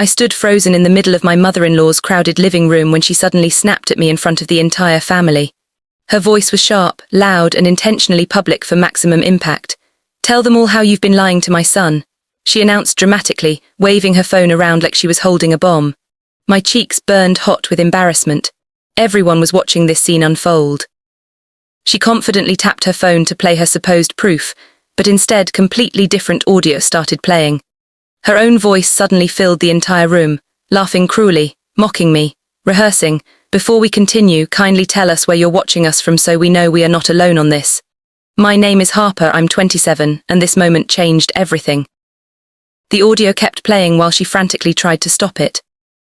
I stood frozen in the middle of my mother-in-law's crowded living room when she suddenly snapped at me in front of the entire family. Her voice was sharp, loud, and intentionally public for maximum impact. "Tell them all how you've been lying to my son," she announced dramatically, waving her phone around like she was holding a bomb. My cheeks burned hot with embarrassment. Everyone was watching this scene unfold. She confidently tapped her phone to play her supposed proof, but instead completely different audio started playing. Her own voice suddenly filled the entire room, laughing cruelly, mocking me, rehearsing, "Before we continue, kindly tell us where you're watching us from so we know we are not alone on this. My name is Harper, I'm 27, and this moment changed everything." The audio kept playing while she frantically tried to stop it.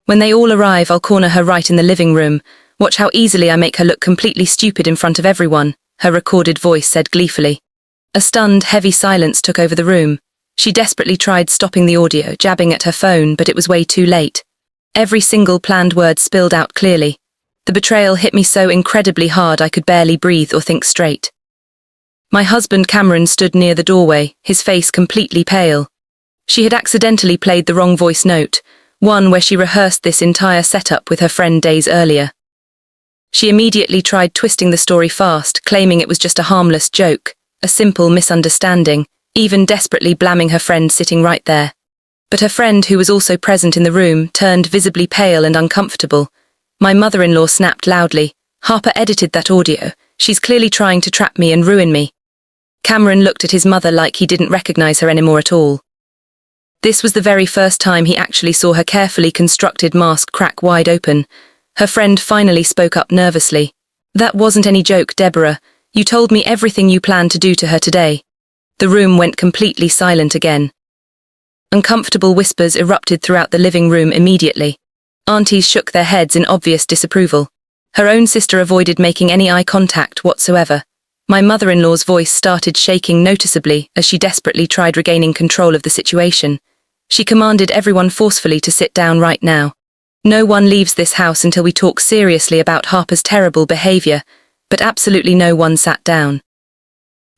"When they all arrive, I'll corner her right in the living room. Watch how easily I make her look completely stupid in front of everyone," her recorded voice said gleefully. A stunned, heavy silence took over the room. She desperately tried stopping the audio, jabbing at her phone, but it was way too late. Every single planned word spilled out clearly. The betrayal hit me so incredibly hard I could barely breathe or think straight. My husband Cameron stood near the doorway, his face completely pale. She had accidentally played the wrong voice note, one where she rehearsed this entire setup with her friend days earlier. She immediately tried twisting the story fast, claiming it was just a harmless joke, a simple misunderstanding, even desperately blaming her friend sitting right there. But her friend, who was also present in the room, turned visibly pale and uncomfortable. My mother-in-law snapped loudly, "Harper edited that audio. She's clearly trying to trap me and ruin me." Cameron looked at his mother like he didn't recognize her anymore at all. This was the very first time he actually saw her carefully constructed mask crack wide open. Her friend finally spoke up nervously. "That wasn't any joke, Deborah. You told me everything you planned to do to her today." The room went completely silent again. Uncomfortable whispers erupted throughout the living room immediately. Aunties shook their heads in obvious disapproval. Her own sister avoided making any eye contact whatsoever. My mother-in-law's voice started shaking noticeably as she desperately tried regaining control of the situation. She commanded everyone forcefully to sit down right now. "No one leaves this house until we talk seriously about Harper's terrible behavior," but absolutely no one sat down.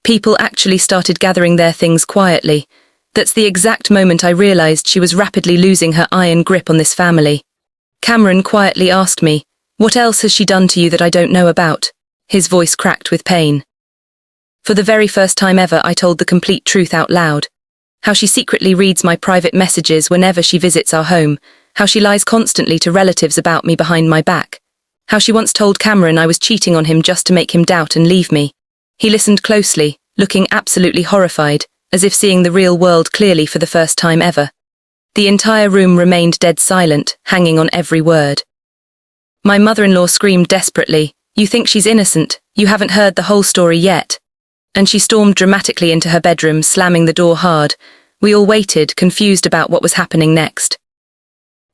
People actually started gathering their things quietly. That's the exact moment I realized she was rapidly losing her iron grip on this family. Cameron quietly asked me, "What else has she done to you that I don't know about?" His voice cracked with pain. For the very first time ever, I told the complete truth out loud. How she secretly reads my private messages whenever she visits our home. How she lies constantly to relatives about me behind my back. How she once told Cameron I was cheating on him just to make him doubt and leave me. He listened closely, looking absolutely horrified, as if seeing the real world clearly for the first time ever. The entire room remained dead silent, hanging on every word. My mother-in-law screamed desperately, "You think she's innocent? You haven't heard the whole story yet." And she stormed dramatically into her bedroom, slamming the door hard. We all waited, confused about what was happening next.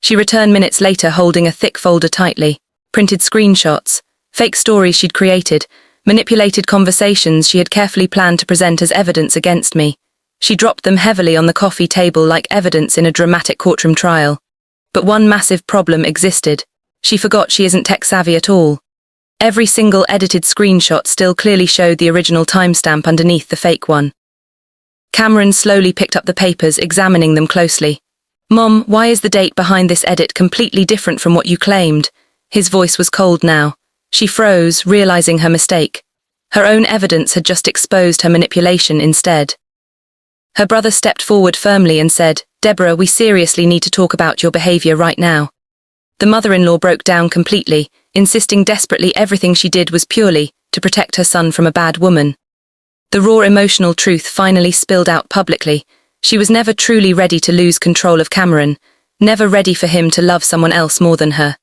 She returned minutes later holding a thick folder tightly, printed screenshots, fake stories she'd created, manipulated conversations she had carefully planned to present as evidence against me. She dropped them heavily on the coffee table like evidence in a dramatic courtroom trial. But one massive problem existed. She forgot she isn't tech-savvy at all. Every single edited screenshot still clearly showed the original timestamp underneath the fake one. Cameron slowly picked up the papers, examining them closely. "Mom, why is the date behind this edit completely different from what you claimed?" His voice was cold now. She froze, realizing her mistake. Her own evidence had just exposed her manipulation instead. Her brother stepped forward firmly and said, "Deborah, we seriously need to talk about your behavior right now." The mother-in-law broke down completely, insisting desperately everything she did was purely to protect her son from a bad woman. The raw emotional truth finally spilled out publicly. She was never truly ready to lose control of Cameron, never ready for him to love someone else more than her.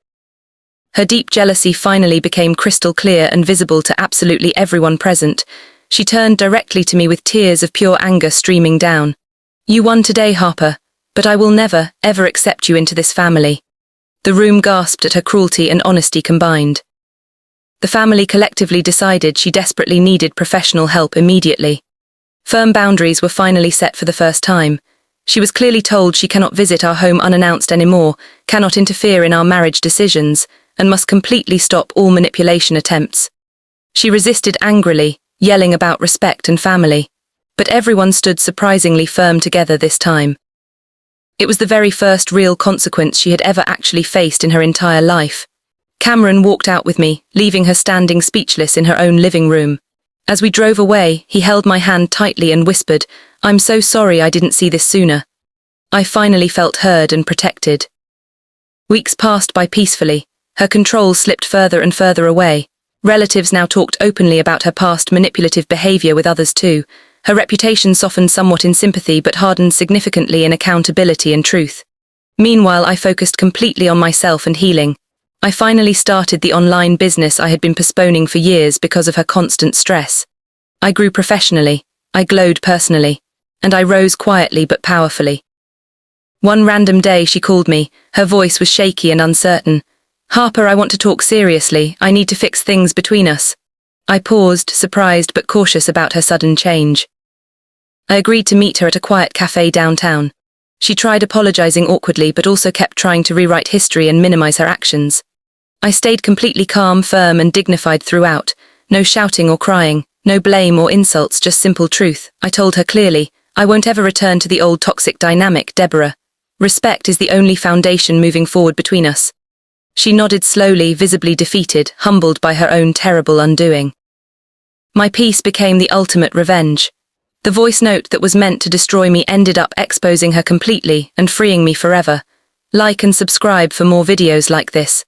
Her deep jealousy finally became crystal clear and visible to absolutely everyone present. She turned directly to me with tears of pure anger streaming down. "You won today, Harper, but I will never, ever accept you into this family." The room gasped at her cruelty and honesty combined. The family collectively decided she desperately needed professional help immediately. Firm boundaries were finally set for the first time. She was clearly told she cannot visit our home unannounced anymore, cannot interfere in our marriage decisions, and must completely stop all manipulation attempts. She resisted angrily, yelling about respect and family. But everyone stood surprisingly firm together this time. It was the very first real consequence she had ever actually faced in her entire life. Cameron walked out with me, leaving her standing speechless in her own living room. As we drove away, he held my hand tightly and whispered, "I'm so sorry I didn't see this sooner." I finally felt heard and protected. Weeks passed by peacefully. Her control slipped further and further away. Relatives now talked openly about her past manipulative behavior with others too. Her reputation softened somewhat in sympathy but hardened significantly in accountability and truth. Meanwhile, I focused completely on myself and healing. I finally started the online business I had been postponing for years because of her constant stress. I grew professionally, I glowed personally, and I rose quietly but powerfully. One random day she called me. Her voice was shaky and uncertain. "Harper, I want to talk seriously. I need to fix things between us." I paused, surprised but cautious about her sudden change. I agreed to meet her at a quiet cafe downtown. She tried apologizing awkwardly but also kept trying to rewrite history and minimize her actions. I stayed completely calm, firm and dignified throughout. No shouting or crying, no blame or insults, just simple truth. I told her clearly, "I won't ever return to the old toxic dynamic, Deborah. Respect is the only foundation moving forward between us." She nodded slowly, visibly defeated, humbled by her own terrible undoing. My peace became the ultimate revenge. The voice note that was meant to destroy me ended up exposing her completely and freeing me forever. Like and subscribe for more videos like this.